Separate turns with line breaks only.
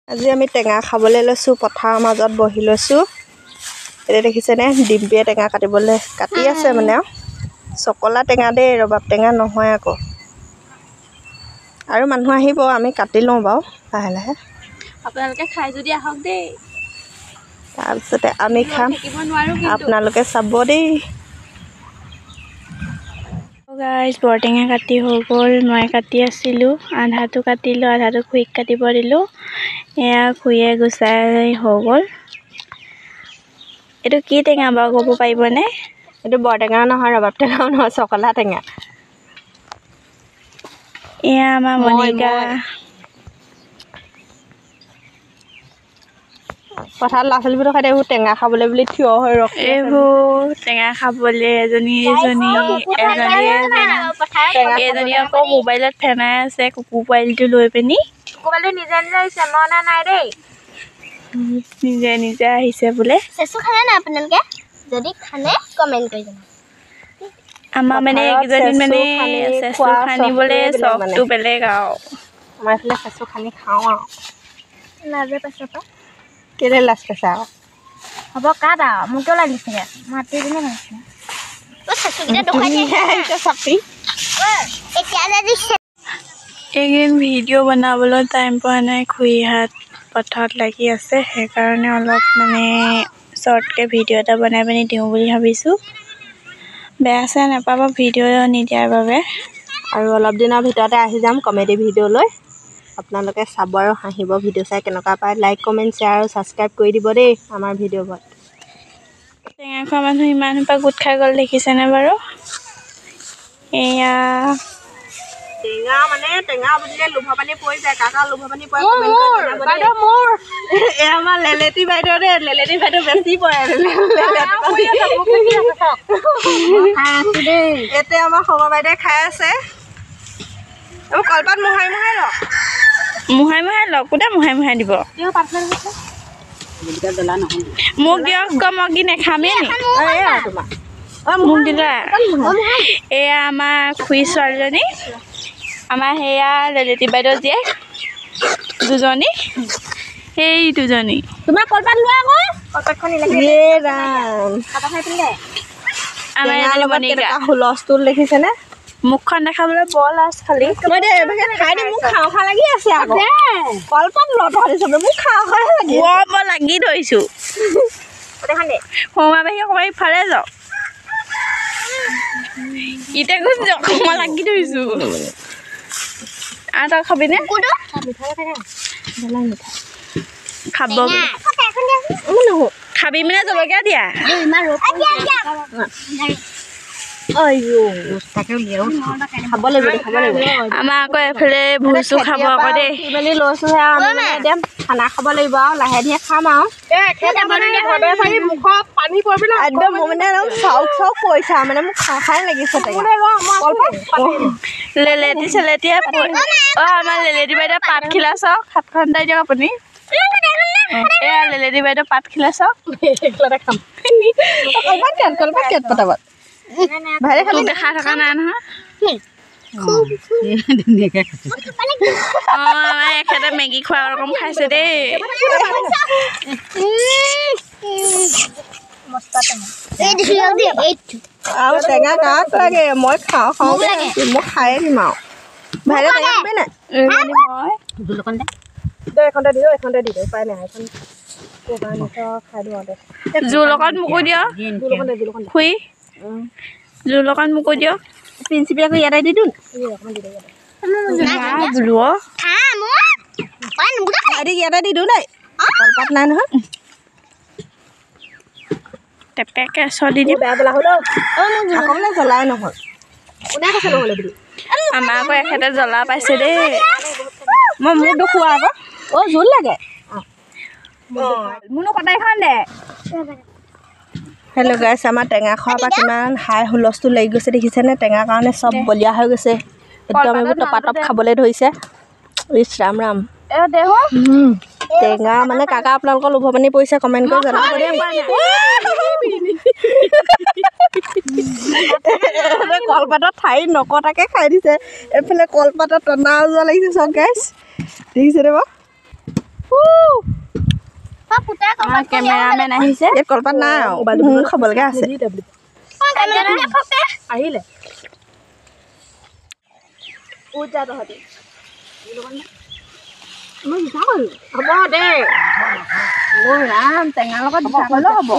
আজি আমি টেঙা খাবলৈ লৈছোঁ পথাৰৰ মাজত বহি লৈছোঁ এতিয়া দেখিছেনে ডিম্পিয়ে টেঙা কাটিবলৈ কাটি আছে মানে চকলা টেঙা দেই ৰবাব টেঙা নহয় আকৌ আৰু মানুহ আহিব আমি কাটি লওঁ বাৰু লাহে লাহে
আপোনালোকে খাই যদি আহক দেই
তাৰপিছতে আমি খাম আপোনালোকে চাব দেই
গাইজ বৰটেঙা কাটি হৈ গ'ল মই কাটি আছিলোঁ আধাটো কাটিলোঁ আধাটো খুৰীক কাটিব দিলোঁ এয়া খুৰীয়ে গুচাই হৈ গ'ল এইটো কি টেঙা বাৰু ক'ব পাৰিবনে
এইটো বৰটেঙা নহয় ৰবাব টেঙাও নহয় চকলা টেঙা
এয়া আমাৰ মনিকা
পথাৰত ল'ৰা ছোৱালীবোৰ খাই এইবোৰ টেঙা খাবলৈ বুলি থিয় হৈ ৰখি
এইবোৰ টেঙা খাবলৈ এজনী আকৌ মোবাইলত ফেনাই আছে কুকুৰ পোৱালিটো লৈ পিনি
কুকুৰটো নিজে নিজে আহিছে মই অনা নাই দেই
নিজে নিজে আহিছে বোলে
চেচু খালে না আপোনালোকে যদি খালে কমেণ্ট কৰি জনাব
আমাৰ মানে এইকেইজনী মানে চেচু খানিবলৈ চখটো বেলেগ আৰু
আমাৰ এইফালে চেচু খানি খাওঁ আৰু
লাজে পাইছে পৰা
কেলে লাজ পাইছা আৰু
হ'ব কাট আৰু মোকো লাগিছিলে মাতি দিনে লাগিছিলে চেচুকেইটা দেখুৱাই
এইকেইদিন ভিডিঅ' বনাবলৈ টাইম পোৱা নাই খুৰীহাত পথাৰত লাগি আছে সেইকাৰণে অলপ মানে শ্বৰ্টকৈ ভিডিঅ' এটা বনাই পিনি দিওঁ বুলি ভাবিছোঁ বেয়া চেয়া নাপাব ভিডিঅ' নিদিয়াৰ বাবে
আৰু অলপ দিনৰ ভিতৰতে আহি যাম কমেডি ভিডিঅ' লৈ আপোনালোকে চাব আৰু হাঁহিব ভিডিঅ' চাই কেনেকুৱা পায় লাইক কমেণ্ট শ্বেয়াৰ আৰু ছাবস্ক্ৰাইব কৰি দিব দেই আমাৰ ভিডিঅ'বোৰত
টেঙা খোৱা মানুহ ইমান সোপা গোট খাই গ'ল দেখিছেনে বাৰু এয়া
টেঙা মানে টেঙা বুলিলে লোভা পানী পৰি যায় কাকা লোভা পানী পৰে এয়া আমাৰ লেলেটি বাইদেউ দেই লেলেটি বাইদেউ বেছি পৰে এতিয়া আমাৰ সমৰ বাইদেৱে খাই আছে এইবোৰ কলপাত মোহাই
লওক কোনে মোহাই দিব মোক দিয়ক মই কি নাখামেই নি মোক দিলা এয়া আমাৰ খুৰী ছোৱালীজনী আমাৰ সেয়া লেলেটি বাইদেউ জীয়েক দুজনী সেই দুজনী
তোমাৰ কলপাত লোৱা আকৌ কলপাতখন
আমাৰ মনিকা
হুলস্থুল দেখিছেনে
মুখখন দেখাবলৈ বৰ লাজ খালি
মই দে এবাৰ খাই দি মোক খাওঁ খাওঁ লাগি আছে আকৌ কলপাত লত দিছোঁ মোক খাওঁ খাওঁ লাগি
মই লাগি ধৰিছোঁ সোমা বাহিৰে অকণমান ইফালে যাওক এতিয়া গুচি যাওক মই লাগি ধৰিছোঁ আৰু তই খাবিনে খাব খাবি মানে জলকীয়া দিয়া
খাব লাগিব
আমাৰ আকৌ এইফালে ভুচু খাব আকৌ দেই
মেলি লৈছোঁহে আমি একদম খানা খাব লাগিব আৰু লাহে ধীৰে খাম আৰু মুখত পানী পৰিব একদম মোৰ মানে চাউক পৰিছা মানে মোক খাই লাগিছে
লেলেটি চেলেটিয়ে আমাৰ লেলেটি বাইদেউ পাত খিলা চাওক হাতখন দাই দিয়ক আপুনি এয়া লেলেটি বাইদেউ পাত খিলা চাওক
খাম কলপাত কেট পটাপত ভাইৰে খালি
দেখা থকা নাই নহয় এখেতে মেগী খোৱা ৰকম খাইছে দেই
আৰু টেঙা কাক লাগে মই খাওঁ মই খায়ে দিম আৰু ভাইৰে টেঙা খাবি নাই এখনতে দি এখনতে দি উপায় নাই এখন খাই দিওঁ
জোৰ লগত মোকো দিয়ক খুৰী জোৰ লগত মোকো দিয়ক
প্ৰিন্সিপাল আকৌ ইয়াতে দি দিওঁ
বোলো
ইয়াতে দি দিওঁ দেই কলপাত নাই নহয়
টেপেকে দি দিম
বেয়া পেলা হ'ল অকণমান জ্বলাই নহ'ল কোনে কৈছে নহ'লে বুলি
আমাৰ আকৌ এখেতে জ্বলা পাইছে দেই
মই মোক দেখুওৱা আকৌ জোল লাগে মোনো কটাইখন দে হেল্ল' গাইছ আমাৰ টেঙা খোৱাৰ পৰা কিমান হাই হুলস্থুল লাগি গৈছে দেখিছেনে টেঙাৰ কাৰণে চব বলিয়া হৈ গৈছে একদম এইবোৰ টপাটপ খাবলৈ ধৰিছে ইছ ৰাম ৰাম টেঙা মানে কাকা আপোনালোকৰ লোভ পানী পৰিছে কমেণ্ট কৰি জনাব দেই কলপাতত ঠাই নকটাকে খাই দিছে এইফালে কলপাতত টনা যোৱা লাগিছে চব গাইছ দেখিছেনে বাৰু
আমাৰ কেমেৰামেন আহিছে
ইয়াত কলপাত নাই মোৰ খাবলৈকে আছে
আহিলে
হ'ব দে ৰাম টেঙাৰ লগত হ'ব